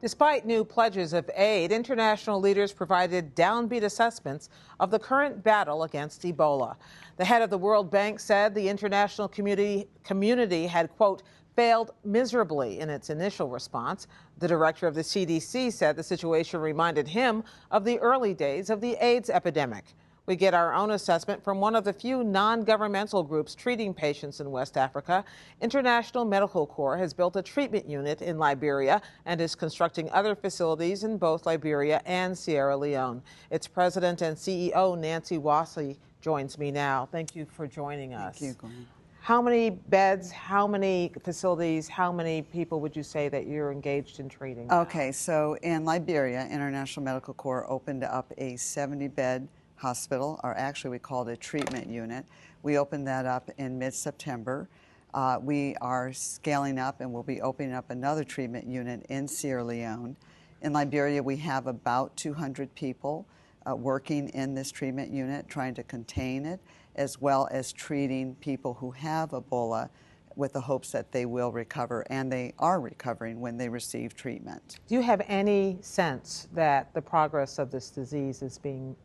Despite new pledges of aid, international leaders provided downbeat assessments of the current battle against Ebola. The head of the World Bank said the international community had, quote, failed miserably in its initial response. The director of the CDC said the situation reminded him of the early days of the AIDS epidemic. We get our own assessment from one of the few non-governmental groups treating patients in West Africa. International Medical Corps has built a treatment unit in Liberia and is constructing other facilities in both Liberia and Sierra Leone. Its president and CEO, Nancy Wasey, joins me now. Thank you for joining us. Thank you, Glenn. How many beds, how many facilities, how many people would you say that you're engaged in treating now? Okay, so in Liberia, International Medical Corps opened up a 70-bed hospital, or actually we call it a treatment unit. We opened that up in mid-September. We are scaling up and we'll be opening up another treatment unit in Sierra Leone. In Liberia, we have about 200 people working in this treatment unit, trying to contain it, as well as treating people who have Ebola with the hopes that they will recover, and they are recovering when they receive treatment. Do you have any sense that the progress of this disease is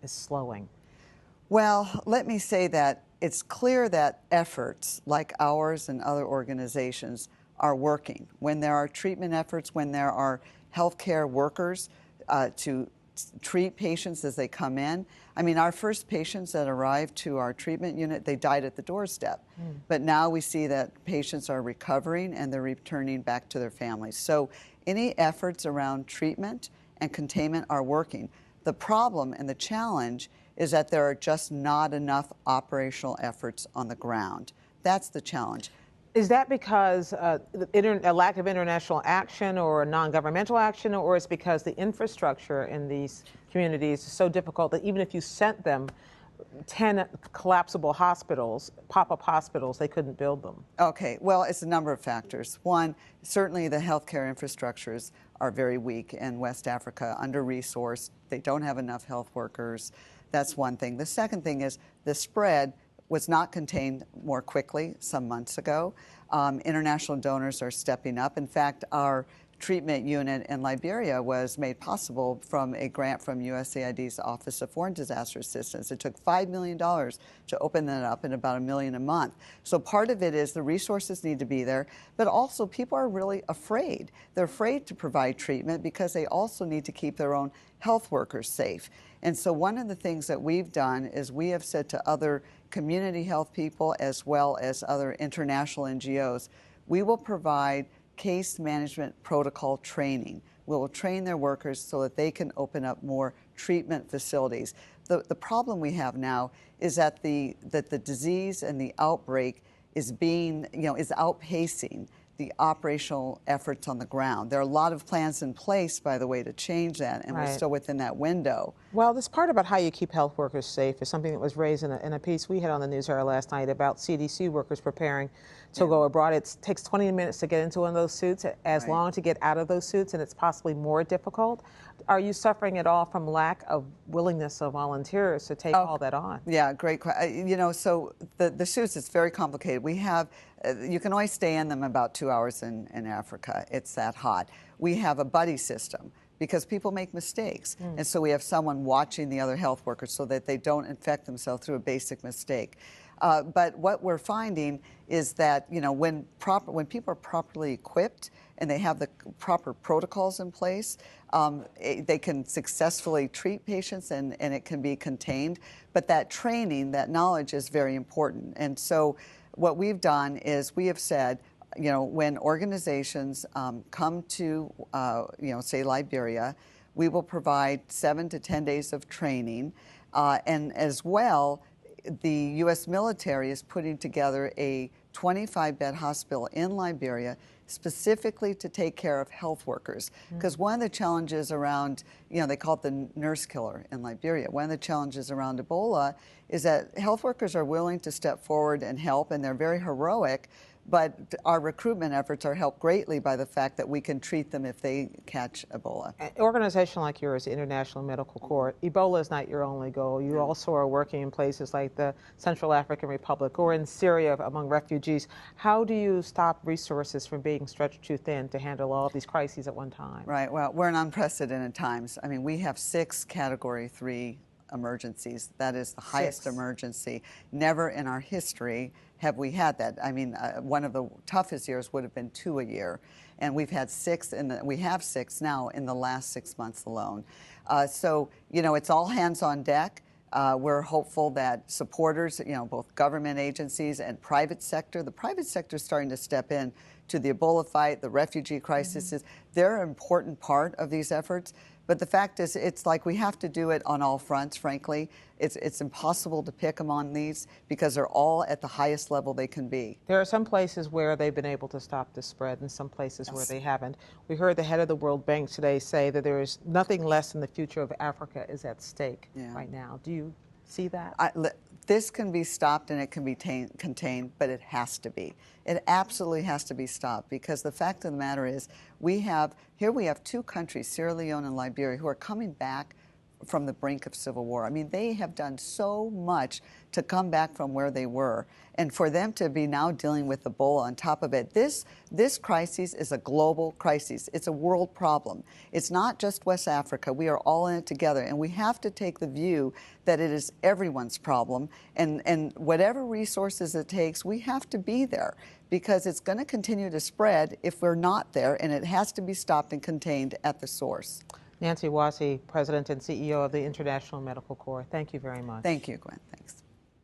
slowing? Well, let me say that it's clear that efforts like ours and other organizations are working. When there are treatment efforts, when there are healthcare workers to treat patients as they come in. I mean, our first patients that arrived to our treatment unit, they died at the doorstep. But now we see that patients are recovering and they're returning back to their families. So any efforts around treatment and containment are working. The problem and the challenge is that there are just not enough operational efforts on the ground. That's the challenge. Is that because a lack of international action or non-governmental action, or is it because the infrastructure in these communities is so difficult that even if you sent them 10 collapsible hospitals, pop-up hospitals, they couldn't build them? Okay, well, it's a number of factors. One, certainly the healthcare infrastructures are very weak in West Africa, under-resourced. They don't have enough health workers. That's one thing. The second thing is the spread was not contained more quickly some months ago. International donors are stepping up. In fact, our treatment unit in Liberia was made possible from a grant from USAID's Office of Foreign Disaster Assistance. It took $5 million to open that up and about $1 million a month. So part of it is the resources need to be there, but also people are really afraid. They're afraid to provide treatment because they also need to keep their own health workers safe. And so one of the things that we've done is we have said to other community health people as well as other international NGOs, we will provide case management protocol training. We will train their workers so that they can open up more treatment facilities. The problem we have now is that the disease and the outbreak is outpacing the operational efforts on the ground. There are a lot of plans in place, by the way, to change that, and we're still within that window. Well, this part about how you keep health workers safe is something that was raised in a piece we had on the NewsHour last night about CDC workers preparing to go abroad. It takes 20 minutes to get into one of those suits, as long to get out of those suits, and it's possibly more difficult. Are you suffering at all from lack of willingness of volunteers to take all that on? Yeah, great question. You know, so the suits, it's very complicated. We have, you can only stay in them about 2 hours in Africa. It's that hot. We have a buddy system because people make mistakes. And so we have someone watching the other health workers so that they don't infect themselves through a basic mistake. But what we're finding is that, you know, when people are properly equipped and they have the proper protocols in place, they can successfully treat patients and it can be contained. But that training, that knowledge is very important. And so what we've done is we have said, you know, when organizations come to, you know, say Liberia, we will provide 7 to 10 days of training. And as well, the U.S. military is putting together a 25-bed hospital in Liberia specifically to take care of health workers. Because one of the challenges around, you know, they call it the nurse killer in Liberia. One of the challenges around Ebola is that health workers are willing to step forward and help, and they're very heroic, but our recruitment efforts are helped greatly by the fact that we can treat them if they catch Ebola. An organization like yours, the International Medical Corps, Ebola is not your only goal. You also are working in places like the Central African Republic or in Syria among refugees. How do you stop resources from being stretched too thin to handle all of these crises at one time? Right. Well, we're in unprecedented times. I mean, we have 6 Category 3 emergencies. That is the highest emergency. Never in our history have we had that. I mean, one of the toughest years would have been 2 a year, and we've had 6, we have 6 now in the last 6 months alone. So, you know, it's all hands on deck. We're hopeful that supporters, you know, both government agencies and private sector, the private sector is starting to step in to the Ebola fight, the refugee crises. They're an important part of these efforts. But the fact is, it's like we have to do it on all fronts, frankly. It's impossible to pick them on these because they're all at the highest level they can be. There are some places where they've been able to stop the spread and some places where they haven't. We heard the head of the World Bank today say that there is nothing less than the future of Africa is at stake right now. Do you see that? This can be stopped and it can be contained, but it has to be. It absolutely has to be stopped because the fact of the matter is we have 2 countries, Sierra Leone and Liberia, who are coming back from the brink of civil war. I mean, they have done so much to come back from where they were. And for them to be now dealing with Ebola on top of it, this crisis is a global crisis. It's a world problem. It's not just West Africa. We are all in it together. And we have to take the view that it is everyone's problem. And whatever resources it takes, we have to be there because it's going to continue to spread if we're not there, and it has to be stopped and contained at the source. Nancy Wasey, President and CEO of the International Medical Corps, thank you very much. Thank you, Gwen. Thanks.